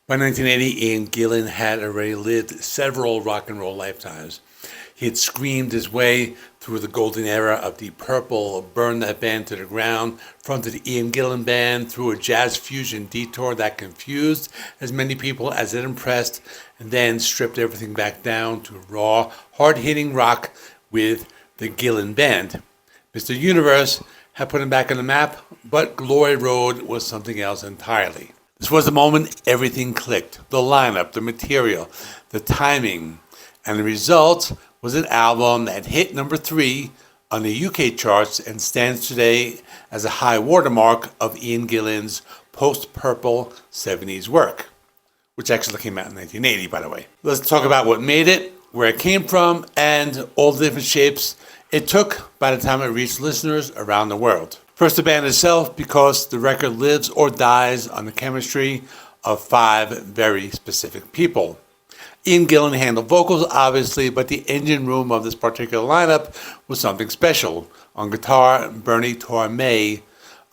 By 1980, Ian Gillan had already lived several rock and roll lifetimes. He had screamed his way through the golden era of Deep Purple, burned that band to the ground, fronted the Ian Gillan Band through a jazz fusion detour that confused as many people as it impressed, and then stripped everything back down to raw, hard-hitting rock with the Gillan Band. Mr. Universe had put him back on the map, but Glory Road was something else entirely. This was the moment everything clicked. The lineup, the material, the timing. And the result was an album that hit number 3 on the UK charts and stands today as a high watermark of Ian Gillan's post-purple 70s work, which actually came out in 1980, by the way. Let's talk about what made it, where it came from, and all the different shapes it took by the time it reached listeners around the world. First, the band itself, because the record lives or dies on the chemistry of 5 very specific people. Ian Gillan handled vocals, obviously, but the engine room of this particular lineup was something special. On guitar, Bernie Tormé,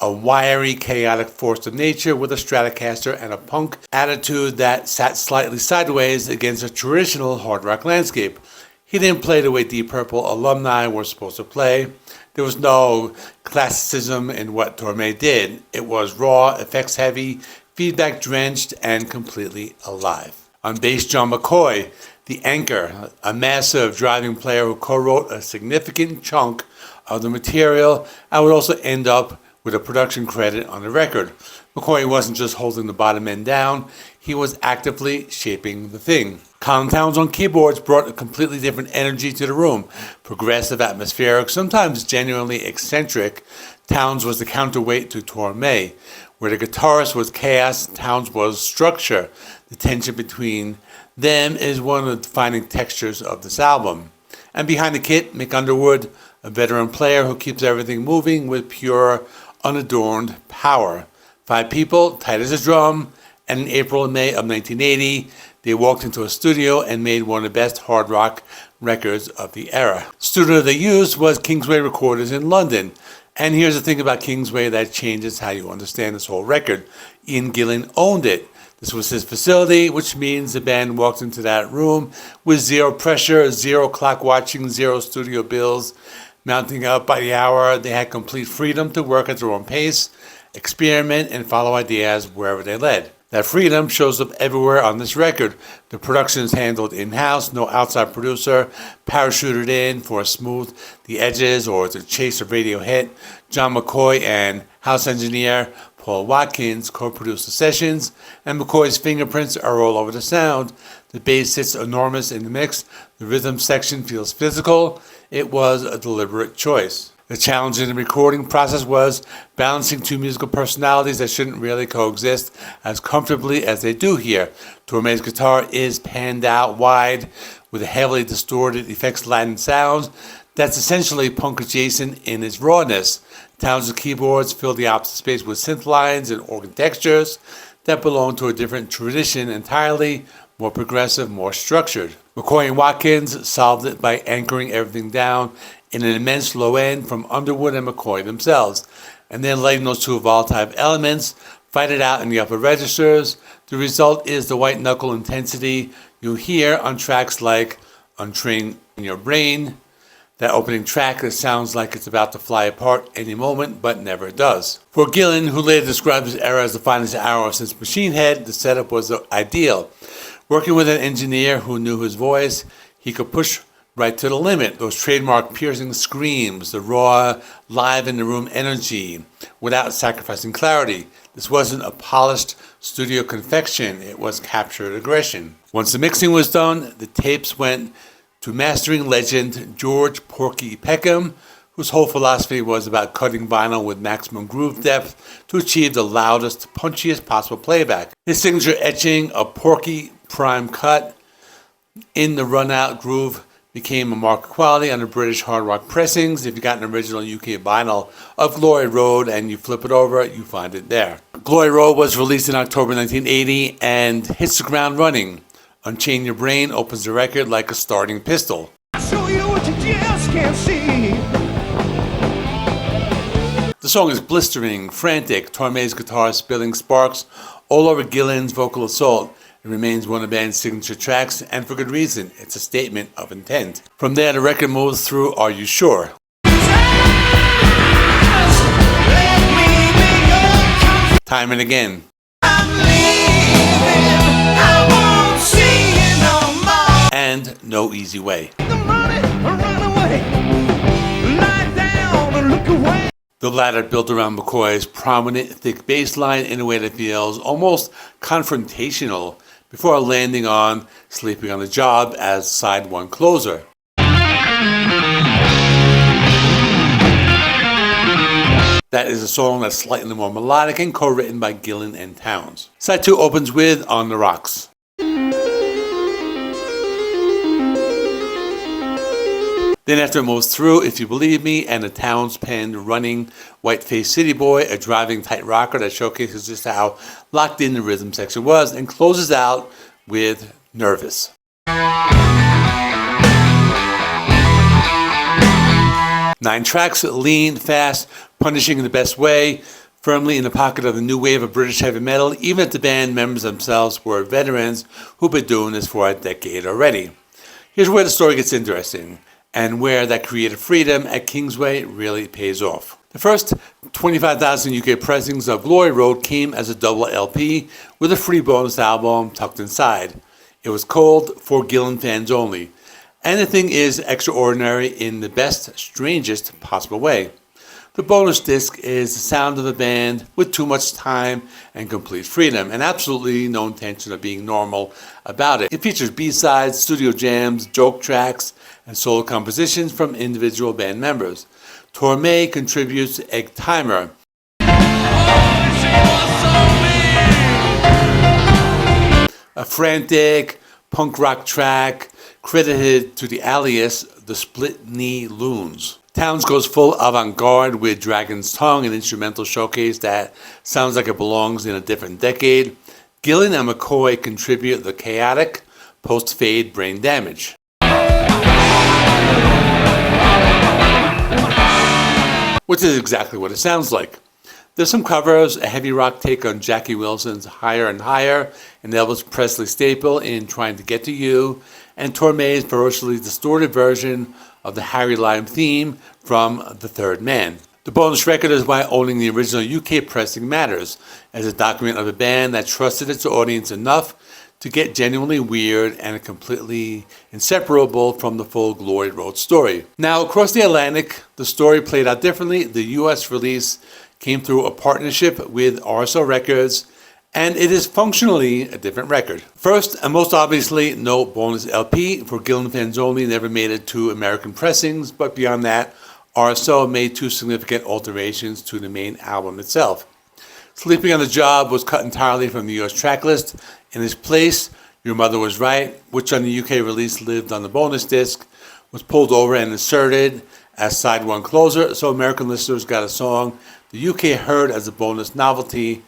a wiry, chaotic force of nature with a Stratocaster and a punk attitude that sat slightly sideways against a traditional hard rock landscape. He didn't play the way Deep Purple alumni were supposed to play. There was no classicism in what Torme did. It was raw, effects-heavy, feedback-drenched, and completely alive. On bass, John McCoy, the anchor, a massive driving player who co-wrote a significant chunk of the material and would also end up with a production credit on the record. McCoy wasn't just holding the bottom end down, he was actively shaping the thing. Colin Towns on keyboards brought a completely different energy to the room. Progressive, atmospheric, sometimes genuinely eccentric, Towns was the counterweight to Torme. Where the guitarist was chaos, Towns was structure. The tension between them is one of the defining textures of this album. And behind the kit, Mick Underwood, a veteran player who keeps everything moving with pure, unadorned power. 5 people, tight as a drum, and in April and May of 1980, they walked into a studio and made one of the best hard rock records of the era. The studio they used was Kingsway Recorders in London. And here's the thing about Kingsway that changes how you understand this whole record. Ian Gillan owned it. This was his facility, which means the band walked into that room with zero pressure, zero clock watching, zero studio bills mounting up by the hour. They had complete freedom to work at their own pace, experiment, and follow ideas wherever they led. That freedom shows up everywhere on this record. The production is handled in-house, no outside producer, parachuted in for smooth the edges or to chase a radio hit. John McCoy and house engineer Paul Watkins co-produced the sessions, and McCoy's fingerprints are all over the sound. The bass sits enormous in the mix. The rhythm section feels physical. It was a deliberate choice. The challenge in the recording process was balancing 2 musical personalities that shouldn't really coexist as comfortably as they do here. Torme's guitar is panned out wide with a heavily distorted, effects-laden sound that's essentially punk adjacent in its rawness. Towns' keyboards fill the opposite space with synth lines and organ textures that belong to a different tradition entirely, more progressive, more structured. McCoy and Watkins solved it by anchoring everything down in an immense low end from Underwood and McCoy themselves, and then letting those 2 volatile elements fight it out in the upper registers. The result is the white knuckle intensity you hear on tracks like Untrained in Your Brain, that opening track that sounds like it's about to fly apart any moment, but never does. For Gillan, who later described his era as the finest hour since Machine Head, the setup was ideal. Working with an engineer who knew his voice, he could push right to the limit. Those trademark piercing screams, the raw, live in the room energy, without sacrificing clarity. This wasn't a polished studio confection, it was captured aggression. Once the mixing was done, the tapes went to mastering legend George Porky Peckham, whose whole philosophy was about cutting vinyl with maximum groove depth to achieve the loudest, punchiest possible playback. His signature etching, a Porky prime cut in the run-out groove, became a mark of quality on the British hard rock pressings. If you got an original UK vinyl of Glory Road and you flip it over, you find it there. Glory Road was released in October 1980 and hits the ground running. Unchain Your Brain opens the record like a starting pistol. Show you what you just can't see. The song is blistering, frantic, Torme's guitar spilling sparks all over Gillan's vocal assault. It remains one of the band's signature tracks, and for good reason. It's a statement of intent. From there, the record moves through Are You Sure? Time and again. And No Easy Way. The latter built around McCoy's prominent, thick bass line in a way that feels almost confrontational before landing on Sleeping on the Job as side one closer. That is a song that's slightly more melodic and co-written by Gillan and Towns. Side 2 opens with On the Rocks. Then after it moves through If You Believe Me and the Towns penned Running White-Faced City Boy, a driving tight rocker that showcases just how locked in the rhythm section was, and closes out with Nervous. 9 tracks, lean, fast, punishing in the best way, firmly in the pocket of the new wave of British heavy metal, even if the band members themselves were veterans who've been doing this for a decade already. Here's where the story gets interesting, and where that creative freedom at Kingsway really pays off. The first 25,000 UK pressings of Glory Road came as a double LP with a free bonus album tucked inside. It was called For Gillan Fans Only, and the thing is extraordinary in the best, strangest possible way. The bonus disc is the sound of the band with too much time and complete freedom, and absolutely no intention of being normal about it. It features B-sides, studio jams, joke tracks, and solo compositions from individual band members. Torme contributes Egg Timer. A frantic punk rock track credited to the alias The Split Knee Loons. Towns goes full avant-garde with Dragon's Tongue, an instrumental showcase that sounds like it belongs in a different decade. Gillan and McCoy contribute the chaotic post-fade Brain Damage. Which is exactly what it sounds like. There's some covers, a heavy rock take on Jackie Wilson's Higher and Higher, an Elvis Presley staple in Trying to Get to You, and Torme's ferociously distorted version of the Harry Lime theme from The Third Man. The bonus record is why owning the original UK pressing matters, as a document of a band that trusted its audience enough to get genuinely weird and completely inseparable from the full Glory Road story. Now, across the Atlantic, the story played out differently. The US release came through a partnership with RSO Records, and it is functionally a different record. First, and most obviously, no bonus LP. For Gillan Fans Only never made it to American pressings, but beyond that, RSO made 2 significant alterations to the main album itself. Sleeping on the Job was cut entirely from the US tracklist. In its place, Your Mother Was Right, which on the UK release lived on the bonus disc, was pulled over and inserted as side one closer, so American listeners got a song the UK heard as a bonus novelty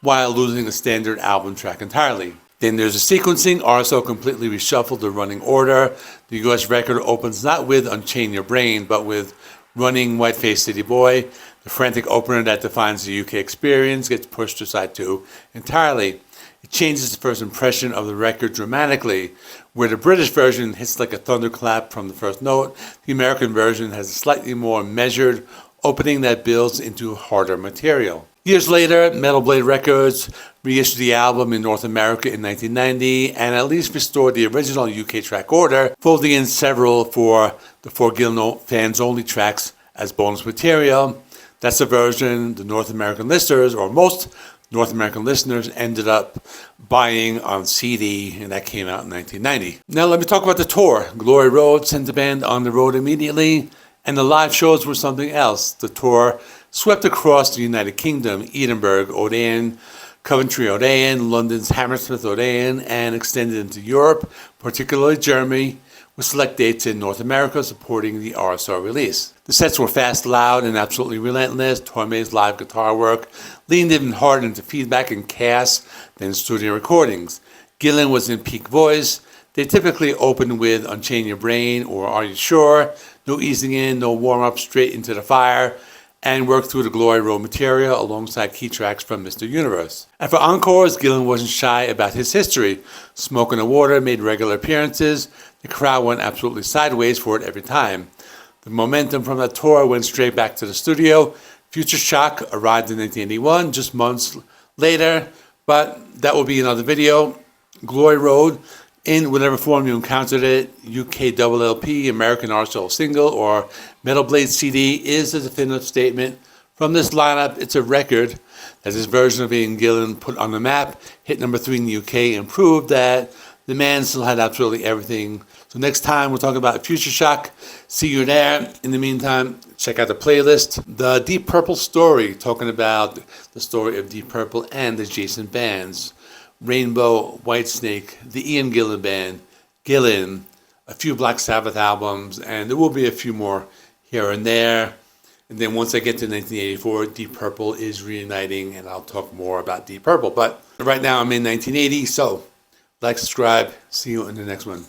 while losing a standard album track entirely. Then there's a sequencing. RSO completely reshuffled the running order. The US record opens not with Unchain Your Brain, but with Running White-Faced City Boy. The frantic opener that defines the UK experience gets pushed to side 2 entirely. It changes the first impression of the record dramatically. Where the British version hits like a thunderclap from the first note, the American version has a slightly more measured opening that builds into harder material. Years later, Metal Blade Records reissued the album in North America in 1990 and at least restored the original UK track order, folding in several for the For Gillan Fans Only tracks as bonus material. That's the version the North American listeners, or most North American listeners, ended up buying on CD, and that came out in 1990. Now let me talk about the tour. Glory Road sent the band on the road immediately, and the live shows were something else. The tour swept across the United Kingdom, Edinburgh, Odeon, Coventry, Odeon, London's Hammersmith, Odeon, and extended into Europe, particularly Germany, with select dates in North America supporting the RSO release. The sets were fast, loud, and absolutely relentless. Torme's live guitar work leaned even harder into feedback and chaos than studio recordings. Gillan was in peak voice. They typically open with Unchain Your Brain or Are You Sure? No easing in, no warm-up, straight into the fire. and worked through the Glory Road material alongside key tracks from Mr. Universe. And for encores, Gillan wasn't shy about his history. Smoke and the Water made regular appearances. The crowd went absolutely sideways for it every time. The momentum from that tour went straight back to the studio. Future Shock arrived in 1981, just months later, but that will be another video. Glory Road, in whatever form you encountered it, UK double LP, American RSO single, or Metal Blade CD, is a definitive statement. From this lineup, it's a record that this version of Ian Gillan put on the map, hit number 3 in the UK, and proved that the man still had absolutely everything. So next time we're talking about Future Shock. See you there. In the meantime, check out the playlist. The Deep Purple story, talking about the story of Deep Purple and adjacent bands. Rainbow, Whitesnake, the Ian Gillan Band, Gillan, a few Black Sabbath albums, and there will be a few more here and there. And then once I get to 1984, Deep Purple is reuniting, and I'll talk more about Deep Purple. But right now I'm in 1980, so like, subscribe. See you in the next one.